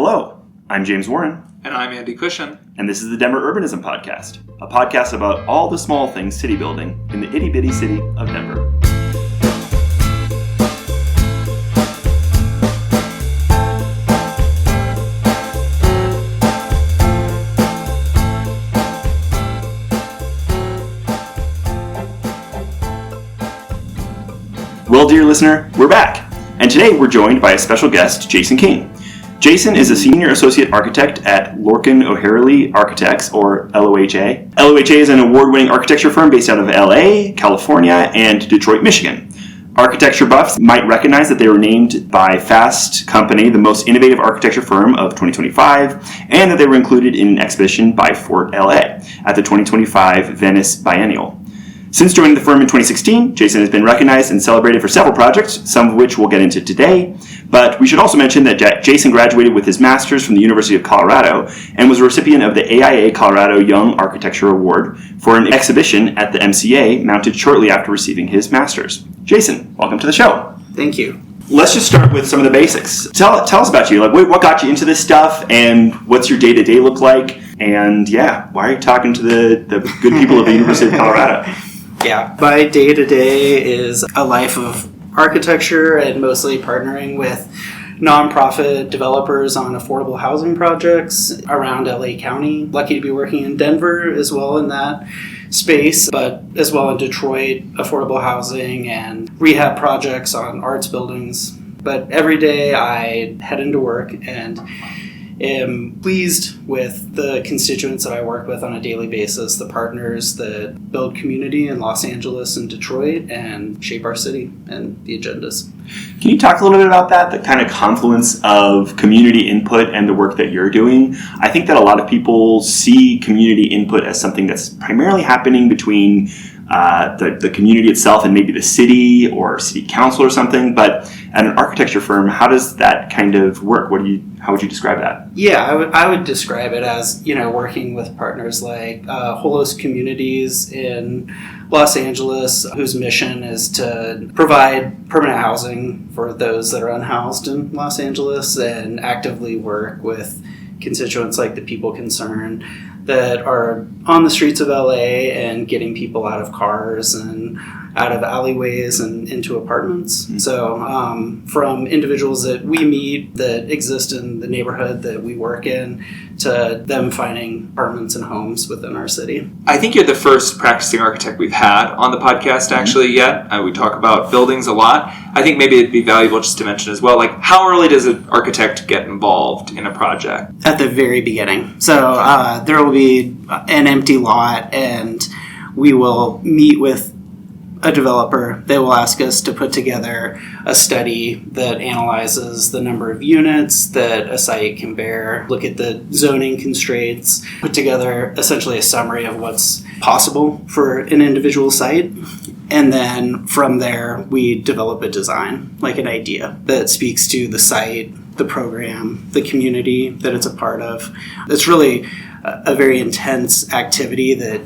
Hello, I'm James Warren. And I'm Andy Cushion. And this is the Denver Urbanism Podcast, a podcast about all the small things city building in the itty-bitty city of Denver. Well, dear listener, we're back. And today we're joined by a special guest, Jason King. Jason is a senior associate architect at LOH Architects, or LOHA. LOHA is an award-winning architecture firm based out of LA, California, and Detroit, Michigan. Architecture buffs might recognize that they were named by Fast Company the most innovative architecture firm of 2025, and that they were included in an exhibition by Fort LA at the 2025 Venice Biennial. Since joining the firm in 2016, Jason has been recognized and celebrated for several projects, some of which we'll get into today. But we should also mention that Jason graduated with his master's from the University of Colorado and was a recipient of the AIA Colorado Young Architecture Award for an exhibition at the MCA mounted shortly after receiving his master's. Jason, welcome to the show. Thank you. Let's just start with some of the basics. Tell us about you. What got you into this stuff, and what's your day-to-day look like? And why are you talking to the good people of the University of Colorado? Yeah, my day-to-day is a life of architecture and mostly partnering with nonprofit developers on affordable housing projects around LA County. Lucky to be working in Denver as well in that space, but as well in Detroit, affordable housing and rehab projects on arts buildings. But every day I head into work and am pleased with the constituents that I work with on a daily basis, the partners that build community in Los Angeles and Detroit and shape our city and the agendas. Can you talk a little bit about that, the kind of confluence of community input and the work that you're doing? I think that a lot of people see community input as something that's primarily happening between the community itself and maybe the city or city council or something, but at an architecture firm, how does that kind of work? How would you describe that? Yeah, I would describe it as, working with partners like Holos Communities in Los Angeles, whose mission is to provide permanent housing for those that are unhoused in Los Angeles and actively work with constituents like the People Concerned that are on the streets of LA and getting people out of cars and out of alleyways and into apartments. Mm-hmm. So from individuals that we meet that exist in the neighborhood that we work in to them finding apartments and homes within our city. I think you're the first practicing architect we've had on the podcast actually yet. We talk about buildings a lot. I think maybe it'd be valuable just to mention as well, how early does an architect get involved in a project? At the very beginning. So there will be an empty lot and we will meet with a developer. They will ask us to put together a study that analyzes the number of units that a site can bear, look at the zoning constraints, put together essentially a summary of what's possible for an individual site. And then from there, we develop a design, like an idea that speaks to the site, the program, the community that it's a part of. It's really a very intense activity that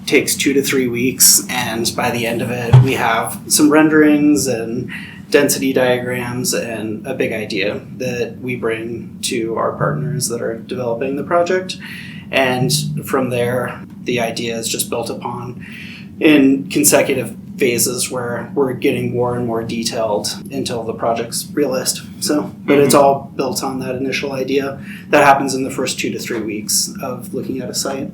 takes 2 to 3 weeks, and by the end of it we have some renderings and density diagrams and a big idea that we bring to our partners that are developing the project. And from there the idea is just built upon in consecutive phases where we're getting more and more detailed until the project's realized. But it's all built on that initial idea that happens in the first 2 to 3 weeks of looking at a site.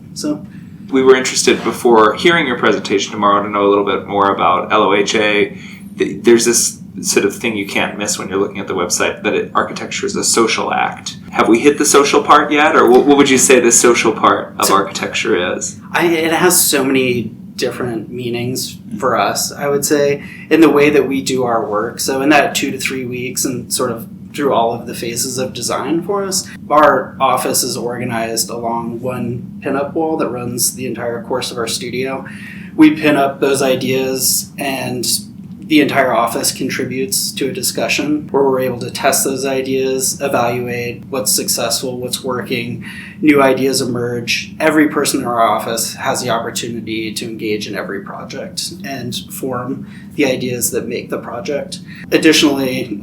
We were interested before hearing your presentation tomorrow to know a little bit more about LOHA. There's this sort of thing you can't miss when you're looking at the website, that architecture is a social act. Have we hit the social part yet, or what would you say the social part of architecture is? It has so many different meanings for us, I would say, in the way that we do our work. So in that 2 to 3 weeks and sort of through all of the phases of design for us, our office is organized along one pinup wall that runs the entire course of our studio. We pin up those ideas and the entire office contributes to a discussion where we're able to test those ideas, evaluate what's successful, what's working, new ideas emerge. Every person in our office has the opportunity to engage in every project and form the ideas that make the project. Additionally,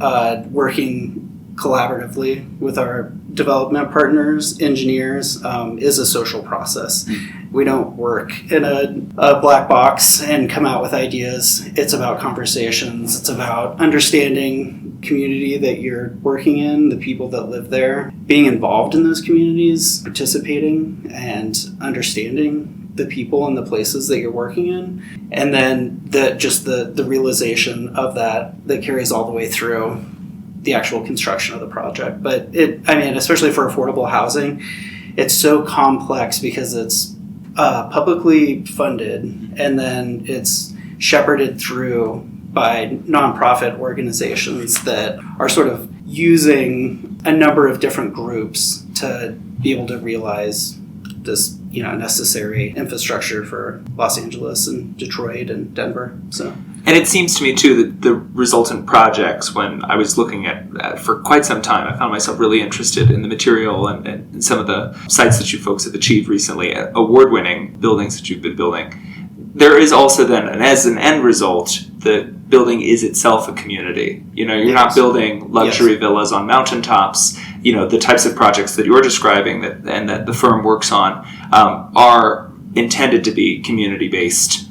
working collaboratively with our development partners, engineers, is a social process. We don't work in a black box and come out with ideas. It's about conversations. It's about understanding community that you're working in, the people that live there, being involved in those communities, participating and understanding the people and the places that you're working in, and then the realization of that carries all the way through the actual construction of the project. But especially for affordable housing, it's so complex because it's publicly funded, and then it's shepherded through by nonprofit organizations that are sort of using a number of different groups to be able to realize this necessary infrastructure for Los Angeles and Detroit and Denver. So. And it seems to me, too, that the resultant projects, when I was looking at for quite some time, I found myself really interested in the material and some of the sites that you folks have achieved recently, award-winning buildings that you've been building. There is also then, and as an end result, the building is itself a community. You're not building luxury villas on mountaintops. The types of projects that you're describing that the firm works on are intended to be community-based,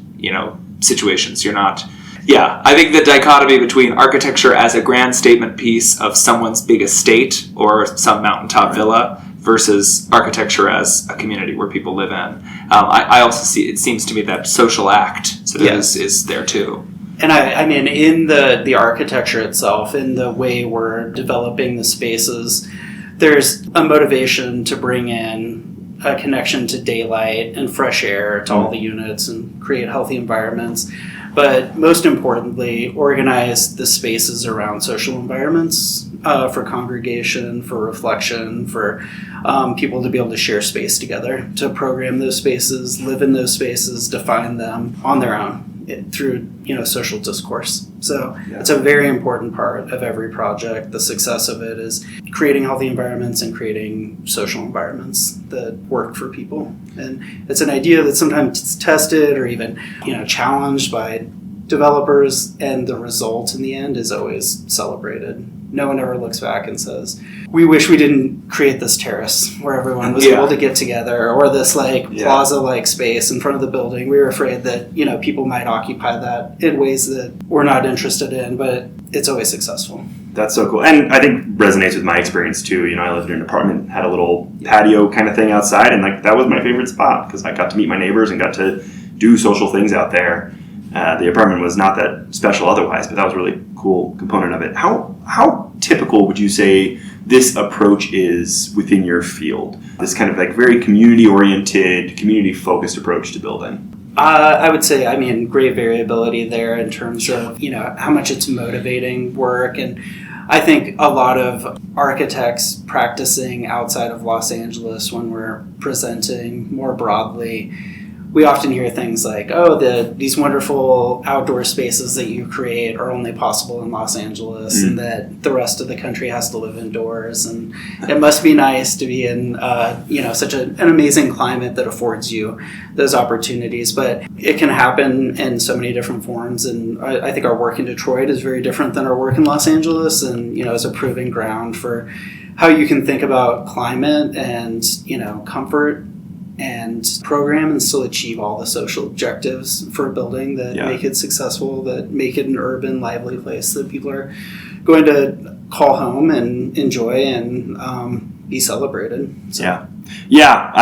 situations. You're not... Yeah, I think the dichotomy between architecture as a grand statement piece of someone's big estate or some mountaintop villa versus architecture as a community where people live in. I also see, it seems to me that social act sort of is there too. And I mean, in the architecture itself, in the way we're developing the spaces, there's a motivation to bring in a connection to daylight and fresh air to all the units and create healthy environments. But most importantly, organize the spaces around social environments for congregation, for reflection, for people to be able to share space together, to program those spaces, live in those spaces, define them on their own through social discourse. So it's a very important part of every project. The success of it is creating healthy environments and creating social environments that work for people. And it's an idea that sometimes it's tested or even challenged by developers, and the result in the end is always celebrated. No one ever looks back and says, we wish we didn't create this terrace where everyone was able to get together, or this plaza-like space in front of the building. We were afraid that people might occupy that in ways that we're not interested in, but it's always successful. That's so cool. And I think resonates with my experience too. I lived in an apartment, had a little patio kind of thing outside, and that was my favorite spot because I got to meet my neighbors and got to do social things out there. The apartment was not that special otherwise, but that was a really cool component of it. How typical would you say this approach is within your field? This kind of very community-oriented, community-focused approach to building? I would say, great variability there in terms of, how much it's motivating work. And I think a lot of architects practicing outside of Los Angeles, when we're presenting more broadly, we often hear things like, these wonderful outdoor spaces that you create are only possible in Los Angeles, and that the rest of the country has to live indoors, and it must be nice to be in such an amazing climate that affords you those opportunities. But it can happen in so many different forms, and I think our work in Detroit is very different than our work in Los Angeles, and is a proving ground for how you can think about climate and comfort and program and still achieve all the social objectives for a building that make it successful, that make it an urban, lively place that people are going to call home and enjoy and be celebrated. So. Yeah.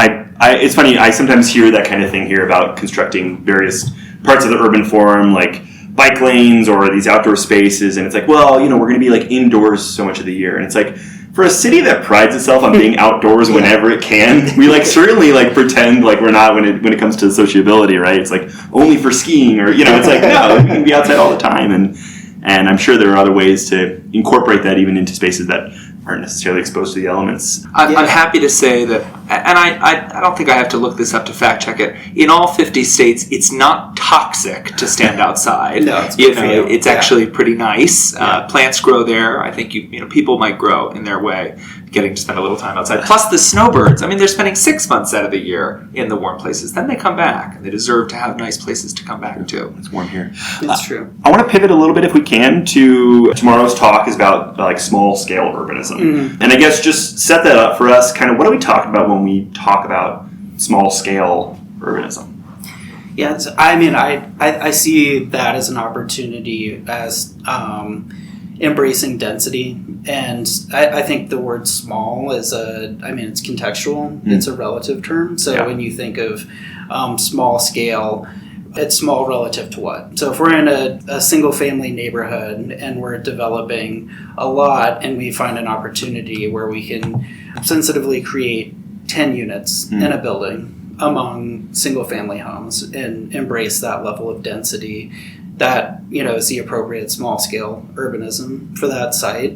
It's funny. I sometimes hear that kind of thing here about constructing various parts of the urban form, like bike lanes or these outdoor spaces, and it's like, we're going to be indoors so much of the year, and it's like, for a city that prides itself on being outdoors whenever it can, we certainly pretend like we're not when it comes to sociability, right? It's only for skiing, or it's no, we can be outside all the time, and I'm sure there are other ways to incorporate that even into spaces that aren't necessarily exposed to the elements. I'm happy to say that, and I don't think I have to look this up to fact check it. In all 50 states, it's not toxic to stand outside. No, it's good for you. It's actually pretty nice. Plants grow there. I think people might grow in their way. getting to spend a little time outside. Plus the snowbirds. I mean, they're spending 6 months out of the year in the warm places. Then they come back, and they deserve to have nice places to come back to. It's warm here. It's true. I want to pivot a little bit, if we can, to tomorrow's talk is about like small-scale urbanism. Mm-hmm. And I guess just set that up for us. Kind of what do we talk about when we talk about small-scale urbanism? Yeah, I mean, I see that as an opportunity as embracing density, and I think the word small is it's contextual. It's a relative term. So when you think of small scale, it's small relative to what? So if we're in a single family neighborhood and we're developing a lot and we find an opportunity where we can sensitively create 10 units in a building among single family homes and embrace that level of density, that is the appropriate small scale urbanism for that site.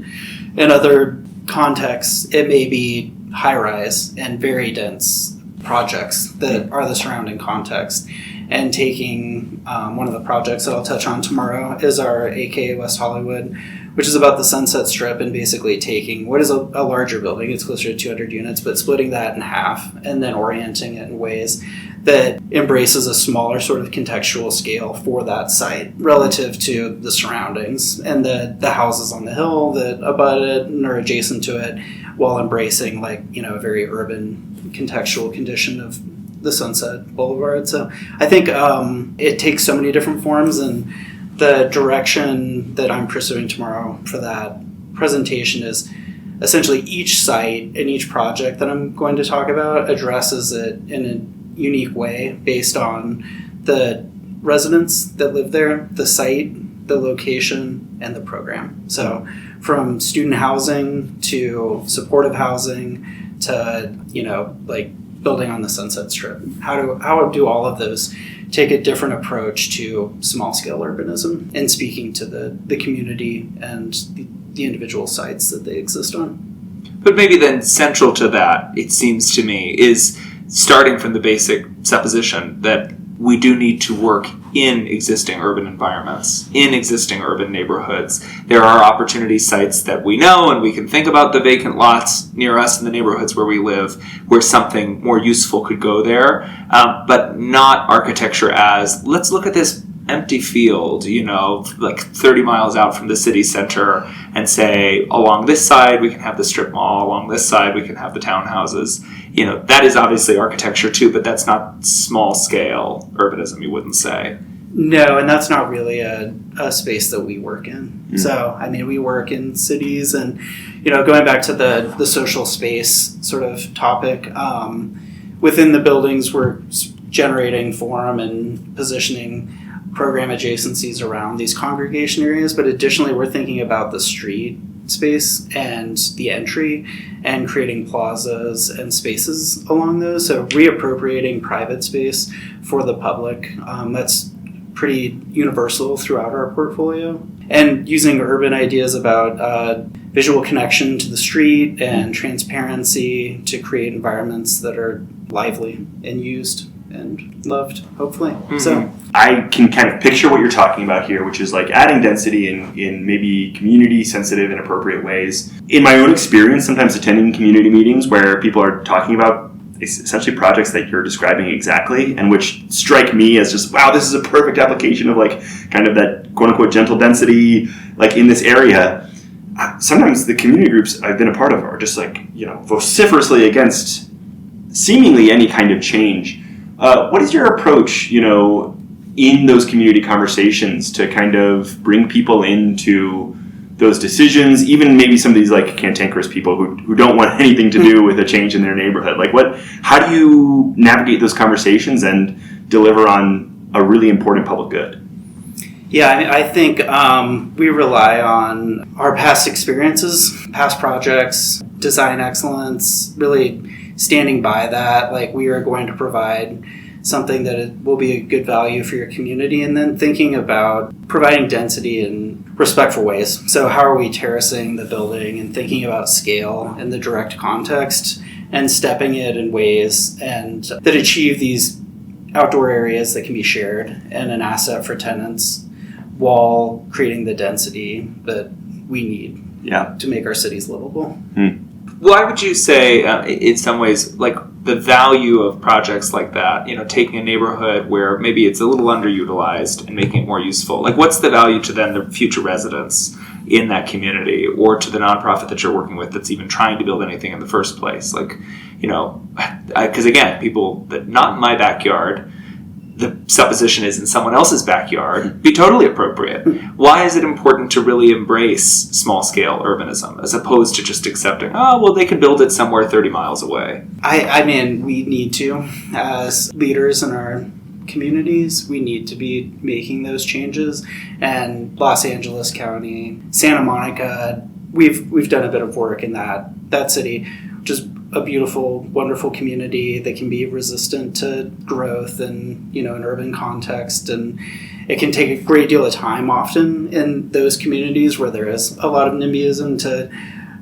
In other contexts, it may be high rise and very dense projects that are the surrounding context. And taking one of the projects that I'll touch on tomorrow is our AKA West Hollywood, which is about the Sunset Strip, and basically taking what is a larger building, it's closer to 200 units, but splitting that in half and then orienting it in ways that embraces a smaller sort of contextual scale for that site relative to the surroundings and the houses on the hill that abut it and are adjacent to it, while embracing a very urban contextual condition of the Sunset Boulevard. So I think it takes so many different forms, and the direction that I'm pursuing tomorrow for that presentation is essentially each site and each project that I'm going to talk about addresses it in a unique way based on the residents that live there, the site, the location, and the program. So from student housing to supportive housing to, building on the Sunset Strip. How do all of those take a different approach to small-scale urbanism and speaking to the community and the individual sites that they exist on? But maybe then central to that, it seems to me, is starting from the basic supposition that we do need to work in existing urban environments, in existing urban neighborhoods. There are opportunity sites that we know, and we can think about the vacant lots near us in the neighborhoods where we live, where something more useful could go there, but not architecture as, let's look at this empty field, 30 miles out from the city center, and say, along this side we can have the strip mall, along this side we can have the townhouses. That is obviously architecture too, but that's not small scale urbanism, you wouldn't say. No, and that's not really a space that we work in. Mm. So, we work in cities, and, going back to the social space sort of topic, within the buildings we're generating forum and positioning program adjacencies around these congregation areas, but additionally we're thinking about the street space and the entry and creating plazas and spaces along those. So reappropriating private space for the public, that's pretty universal throughout our portfolio. And using urban ideas about visual connection to the street and transparency to create environments that are lively and used and loved, hopefully. Mm-hmm. So I can kind of picture what you're talking about here, which is like adding density in maybe community sensitive and appropriate ways. In my own experience, sometimes attending community meetings where people are talking about essentially projects that you're describing exactly, and which strike me as just, wow, this is a perfect application of kind of that quote unquote gentle density in this area. Sometimes the community groups I've been a part of are just vociferously against seemingly any kind of change. What is your approach, in those community conversations to kind of bring people into those decisions, even maybe some of these cantankerous people who don't want anything to do with a change in their neighborhood? How do you navigate those conversations and deliver on a really important public good? Yeah, I think we rely on our past experiences, past projects, design excellence, really standing by that. We are going to provide something that will be a good value for your community, and then thinking about providing density in respectful ways. So how are we terracing the building and thinking about scale in the direct context and stepping it in ways and that achieve these outdoor areas that can be shared and an asset for tenants while creating the density that we need to make our cities livable. Why would you say, in some ways, like the value of projects like that, taking a neighborhood where maybe it's a little underutilized and making it more useful? Like, what's the value to then the future residents in that community, or to the nonprofit that you're working with that's even trying to build anything in the first place? Like, because again, people that not in my backyard, the supposition is in someone else's backyard, be totally appropriate. Why is it important to really embrace small-scale urbanism as opposed to just accepting, they can build it somewhere 30 miles away? I mean, we need to, as leaders in our communities, we need to be making those changes. And Los Angeles County, Santa Monica, we've done a bit of work in that city, just a beautiful, wonderful community that can be resistant to growth and, an urban context. And it can take a great deal of time often in those communities where there is a lot of NIMBYism to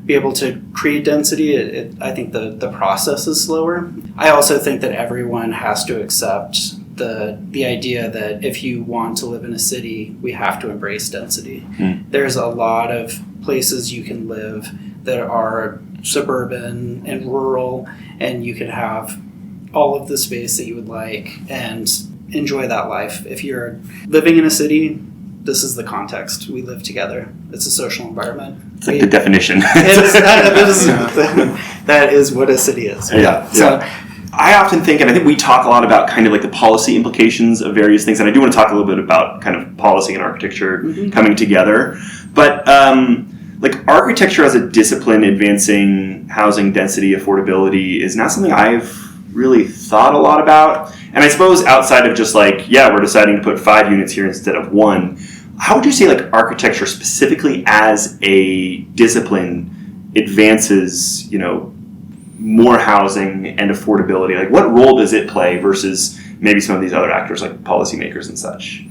be able to create density. I think the process is slower. I also think that everyone has to accept the idea that if you want to live in a city, we have to embrace density. There's a lot of places you can live that are suburban and rural, and you can have all of the space that you would like and enjoy that life. If you're living in a city, this is the context. We live together. It's a social environment. It's like the definition. That is what a city is. Yeah. So I often think, and I think we talk a lot about kind of like the policy implications of various things, and I do want to talk a little bit about kind of policy and architecture coming together. But like architecture as a discipline advancing housing density, affordability is not something I've really thought a lot about. And I suppose outside of just like, we're deciding to put 5 units here instead of 1, how would you say like architecture specifically as a discipline advances, more housing and affordability? Like what role does it play versus maybe some of these other actors like policymakers and such?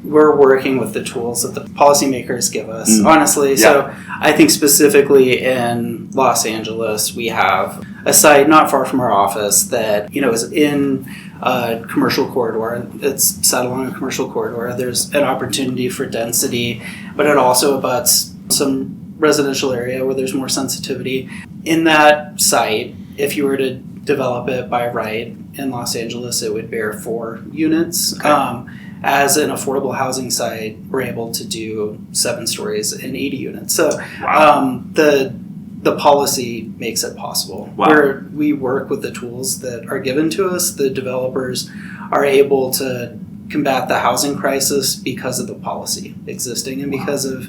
We're working with the tools that the policymakers give us, honestly. Yeah. So I think specifically in Los Angeles, we have a site not far from our office that, is in a commercial corridor. It's set along a commercial corridor. There's an opportunity for density, but it also abuts some residential area where there's more sensitivity. In that site, if you were to develop it by right in Los Angeles, it would bear 4 units. Okay. As an affordable housing site, we're able to do 7 stories and 80 units. So the policy makes it possible. Wow. We work with the tools that are given to us. The developers are able to combat the housing crisis because of the policy existing and because of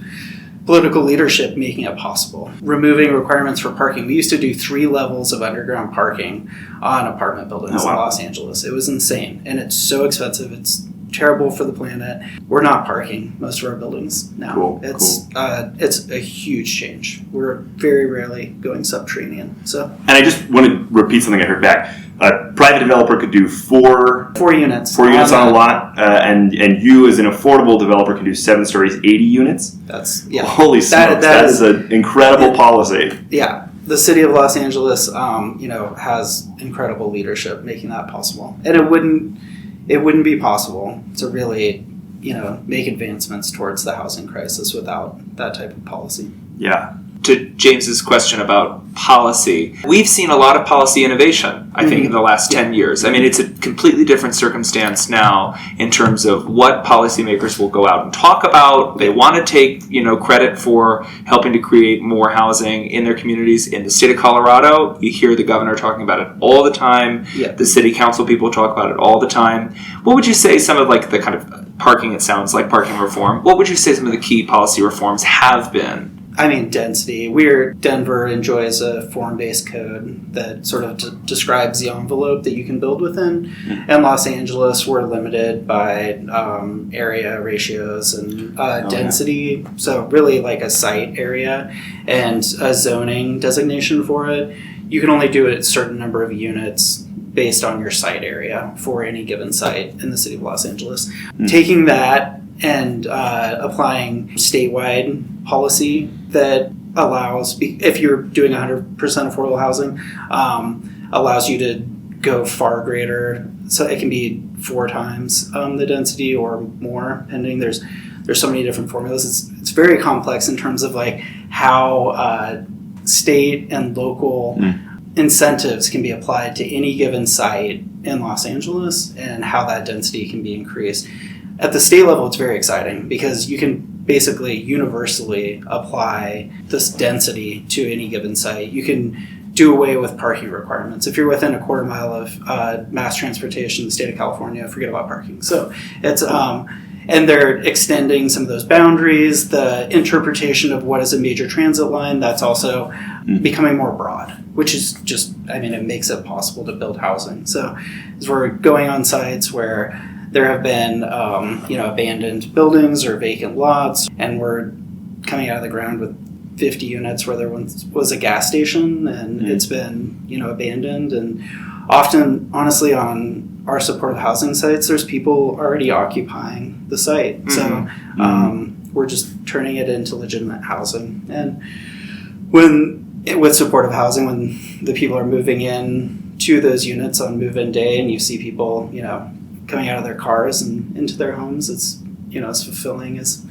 political leadership making it possible. Removing requirements for parking. We used to do 3 levels of underground parking on apartment buildings in Los Angeles. It was insane. And it's so expensive. It's terrible for the planet. We're not parking most of our buildings now. Cool. It's a huge change. We're very rarely going subterranean. So, and I just want to repeat something I heard back. A private developer could do 4 units. 4 units on a lot, and you as an affordable developer can do 7 stories, 80 units. That's holy smokes! That is an incredible policy. Yeah. The city of Los Angeles, has incredible leadership making that possible, and it wouldn't be possible to really, make advancements towards the housing crisis without that type of policy. Yeah. To James's question about policy, we've seen a lot of policy innovation, I think, in the last 10 years. I mean, it's a completely different circumstance now in terms of what policymakers will go out and talk about. They want to take, credit for helping to create more housing in their communities. In the state of Colorado, you hear the governor talking about it all the time. Yeah. The city council people talk about it all the time. What would you say some of like the kind of parking, it sounds like parking reform, what would you say some of the key policy reforms have been? I mean, density. Denver enjoys a form-based code that sort of describes the envelope that you can build within. And Los Angeles, we're limited by area ratios and density. So really like a site area and a zoning designation for it. You can only do a certain number of units based on your site area for any given site in the city of Los Angeles. Taking that and applying statewide policy that allows, if you're doing 100% affordable housing, allows you to go far greater. So it can be 4 times the density or more, pending. There's so many different formulas. It's very complex in terms of like how state and local incentives can be applied to any given site in Los Angeles and how that density can be increased. At the state level, it's very exciting because you can basically universally apply this density to any given site. You can do away with parking requirements. If you're within a quarter mile of mass transportation in the state of California, forget about parking. So it's and they're extending some of those boundaries. The interpretation of what is a major transit line, that's also becoming more broad, which is just, it makes it possible to build housing. So as we're going on sites where there have been, abandoned buildings or vacant lots, and we're coming out of the ground with 50 units where there once was a gas station, and it's been, abandoned. And often, honestly, on our supportive housing sites, there's people already occupying the site. So we're just turning it into legitimate housing. And with supportive housing, when the people are moving in to those units on move-in day, and you see people, coming out of their cars and into their homes, it's as fulfilling as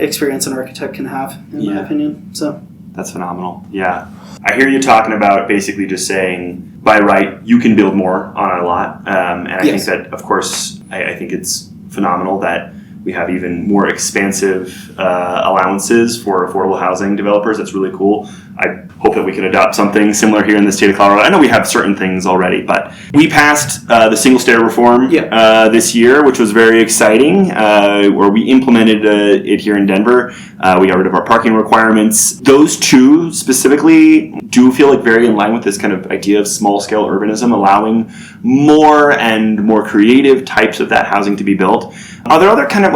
experience an architect can have, in my opinion. So that's phenomenal. Yeah, I hear you talking about basically just saying, by right, you can build more on a lot, and I think that, of course, I think it's phenomenal that we have even more expansive allowances for affordable housing developers. That's really cool. I hope that we can adopt something similar here in the state of Colorado. I know we have certain things already, but we passed the single stair reform this year, which was very exciting, where we implemented it here in Denver. We got rid of our parking requirements. Those two specifically do feel like very in line with this kind of idea of small-scale urbanism, allowing more and more creative types of that housing to be built. Are there other kind of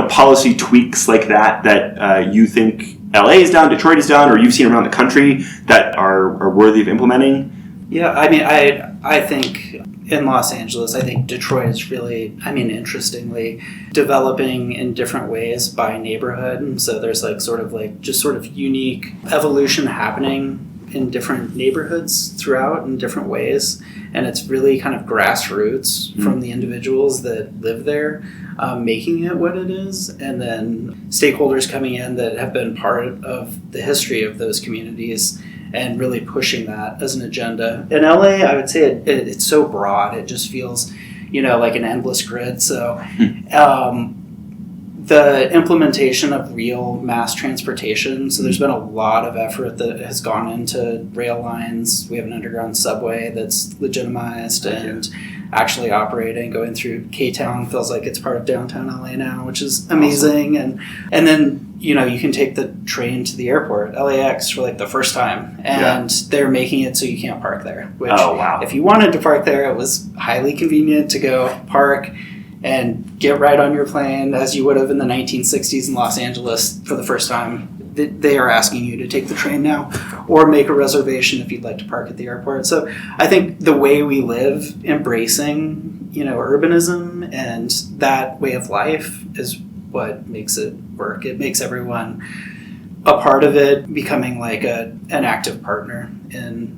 policy tweaks like that you think LA has done, Detroit has done, or you've seen around the country that are worthy of implementing? Yeah, I think in Los Angeles, I think Detroit is really, interestingly, developing in different ways by neighborhood. And so there's sort of unique evolution happening in different neighborhoods throughout in different ways. And it's really kind of grassroots from the individuals that live there, making it what it is. And then stakeholders coming in that have been part of the history of those communities and really pushing that as an agenda. In LA, I would say it's so broad. It just feels, like an endless grid. So the implementation of real mass transportation. So there's been a lot of effort that has gone into rail lines. We have an underground subway that's legitimized and actually operating, going through K-Town. Feels like it's part of downtown LA now, which is amazing. Awesome. And then, you can take the train to the airport, LAX, for the first time. And they're making it so you can't park there. Which, if you wanted to park there, it was highly convenient to go park and get right on your plane as you would have in the 1960s in Los Angeles for the first time. They are asking you to take the train now or make a reservation if you'd like to park at the airport. So I think the way we live, embracing, urbanism and that way of life is what makes it work. It makes everyone a part of it, becoming an active partner in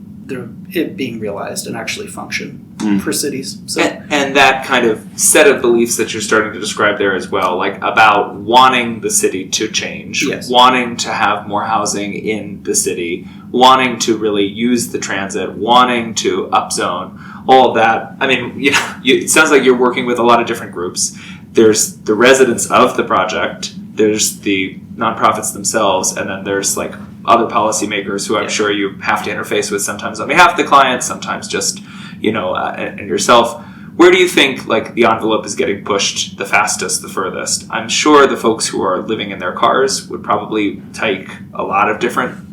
it being realized and actually function for cities. So. And that kind of set of beliefs that you're starting to describe there as well, about wanting the city to change, wanting to have more housing in the city, wanting to really use the transit, wanting to upzone, all of that. It sounds like you're working with a lot of different groups. There's the residents of the project, there's the nonprofits themselves, and then there's other policymakers who I'm sure you have to interface with, sometimes on behalf of the client, sometimes just, and yourself. Where do you think the envelope is getting pushed the fastest, the furthest? I'm sure the folks who are living in their cars would probably take a lot of different,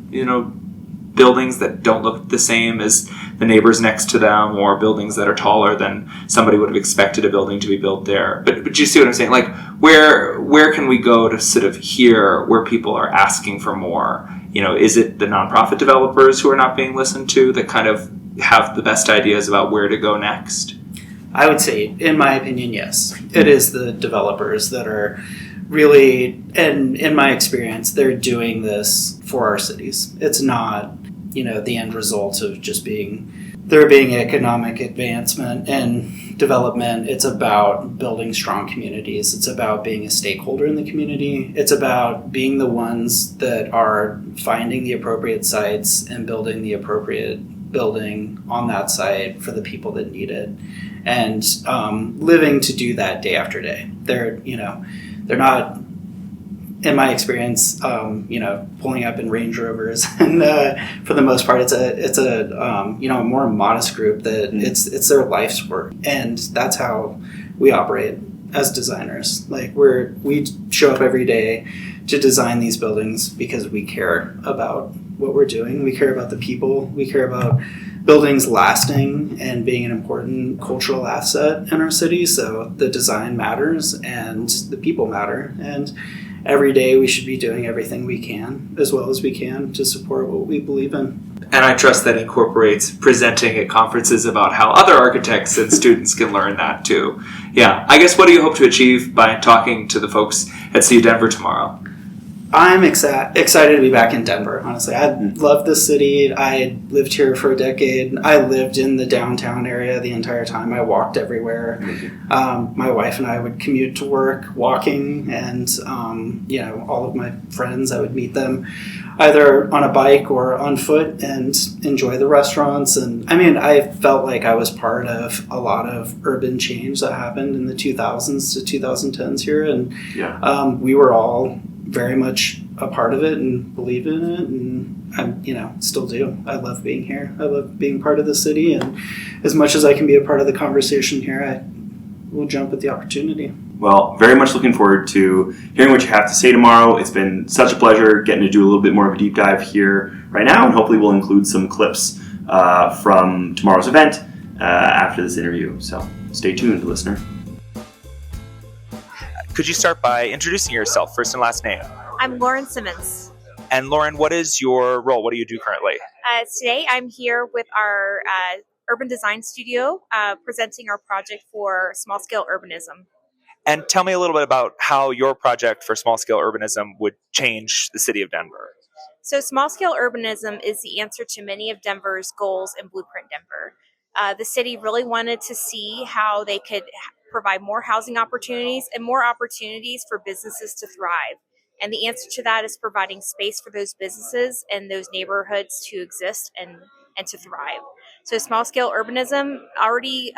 buildings that don't look the same as the neighbors next to them, or buildings that are taller than somebody would have expected a building to be built there. But you see what I'm saying? Where can we go to sort of hear where people are asking for more? Is it the nonprofit developers who are not being listened to that kind of have the best ideas about where to go next? I would say, in my opinion, yes. It is the developers that are really, and in my experience, they're doing this for our cities. It's not, the end result of just being economic advancement and development. It's about building strong communities. It's about being a stakeholder in the community. It's about being the ones that are finding the appropriate sites and building the appropriate building on that site for the people that need it, and living to do that day after day. They're not, in my experience, pulling up in Range Rovers, and for the most part, it's a more modest group that it's their life's work, and that's how we operate as designers. Like we show up every day to design these buildings because we care about what we're doing. We care about the people. We care about buildings lasting and being an important cultural asset in our city. So the design matters and the people matter, and every day we should be doing everything we can, as well as we can, to support what we believe in. And I trust that incorporates presenting at conferences about how other architects and students can learn that too. Yeah, I guess what do you hope to achieve by talking to the folks at CU Denver tomorrow? I'm excited to be back in Denver, honestly. I love this city. I lived here for a decade. I lived in the downtown area the entire time. I walked everywhere. My wife and I would commute to work walking, and all of my friends, I would meet them either on a bike or on foot and enjoy the restaurants. And I felt like I was part of a lot of urban change that happened in the 2000s to 2010s here, and we were all very much a part of it and believe in it, and I still do. I love being here. I love being part of the city, and as much as I can be a part of the conversation here, I will jump at the opportunity. Well, very much looking forward to hearing what you have to say tomorrow. It's been such a pleasure getting to do a little bit more of a deep dive here right now, and hopefully we'll include some clips from tomorrow's event after this interview. So stay tuned, listener. Could you start by introducing yourself, first and last name? I'm Lauren Simmons. And Lauren, what is your role? What do you do currently? Today I'm here with our urban design studio presenting our project for small-scale urbanism. And tell me a little bit about how your project for small-scale urbanism would change the city of Denver. So small-scale urbanism is the answer to many of Denver's goals in Blueprint Denver. The city really wanted to see how they could provide more housing opportunities and more opportunities for businesses to thrive. And the answer to that is providing space for those businesses and those neighborhoods to exist and to thrive. So small-scale urbanism already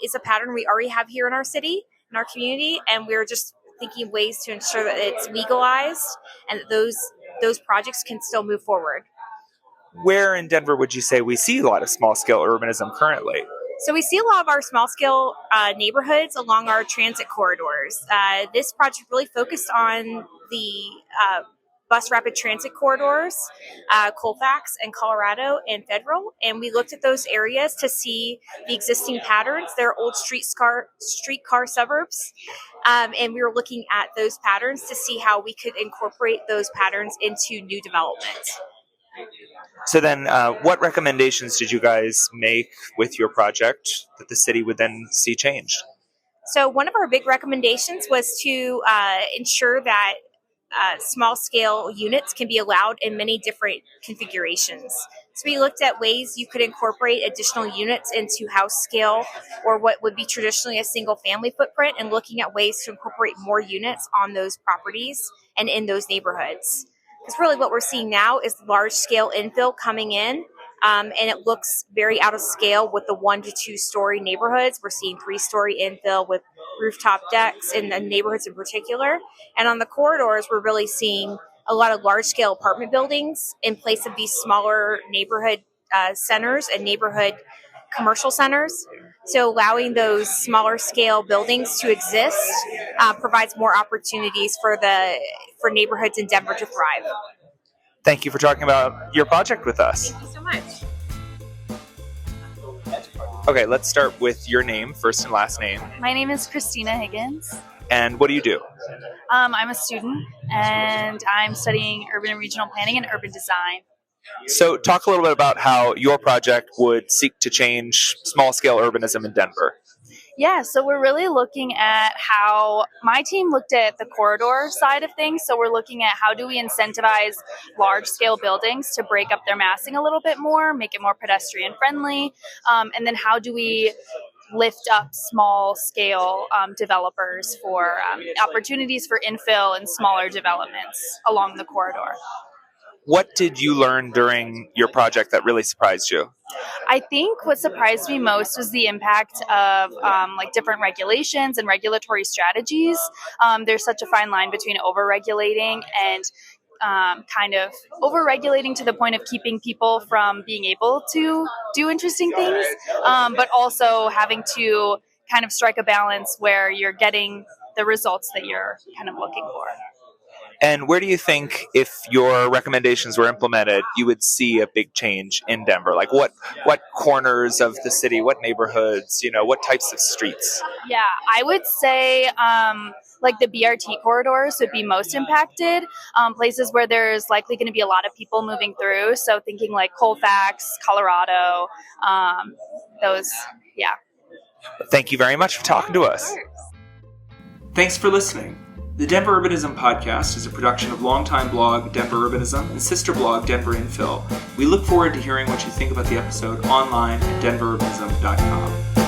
is a pattern we already have here in our city, in our community, and we're just thinking of ways to ensure that it's legalized and that those projects can still move forward. Where in Denver would you say we see a lot of small-scale urbanism currently? So we see a lot of our small-scale neighborhoods along our transit corridors. This project really focused on the bus rapid transit corridors, Colfax and Colorado and Federal, and we looked at those areas to see the existing patterns. They're old streetcar suburbs, and we were looking at those patterns to see how we could incorporate those patterns into new development. So then, what recommendations did you guys make with your project that the city would then see changed? So one of our big recommendations was to ensure that small-scale units can be allowed in many different configurations. So we looked at ways you could incorporate additional units into house scale or what would be traditionally a single-family footprint, and looking at ways to incorporate more units on those properties and in those neighborhoods. Because really what we're seeing now is large-scale infill coming in, and it looks very out of scale with the 1 to 2 story neighborhoods. We're seeing 3-story infill with rooftop decks in the neighborhoods in particular. And on the corridors, we're really seeing a lot of large-scale apartment buildings in place of these smaller neighborhood centers and neighborhood commercial centers. So allowing those smaller scale buildings to exist provides more opportunities for neighborhoods in Denver to thrive. Thank you for talking about your project with us. Thank you so much. Okay, let's start with your name, first and last name. My name is Christina Higgins. And what do you do? I'm a student, and I'm studying urban and regional planning and urban design. So talk a little bit about how your project would seek to change small-scale urbanism in Denver. Yeah, so we're really looking at how my team looked at the corridor side of things. So we're looking at how do we incentivize large scale buildings to break up their massing a little bit more, make it more pedestrian friendly, and then how do we lift up small scale developers for opportunities for infill and smaller developments along the corridor. What did you learn during your project that really surprised you? I think what surprised me most was the impact of like different regulations and regulatory strategies. There's such a fine line between over-regulating and kind of over-regulating to the point of keeping people from being able to do interesting things, but also having to kind of strike a balance where you're getting the results that you're kind of looking for. And where do you think, if your recommendations were implemented, you would see a big change in Denver? Like what corners of the city, what neighborhoods, what types of streets? Yeah, I would say like the BRT corridors would be most impacted, places where there's likely going to be a lot of people moving through. So thinking like Colfax, Colorado, those, yeah. Thank you very much for talking to us. Thanks for listening. The Denver Urbanism Podcast is a production of longtime blog Denver Urbanism and sister blog Denver Infill. We look forward to hearing what you think about the episode online at denverurbanism.com.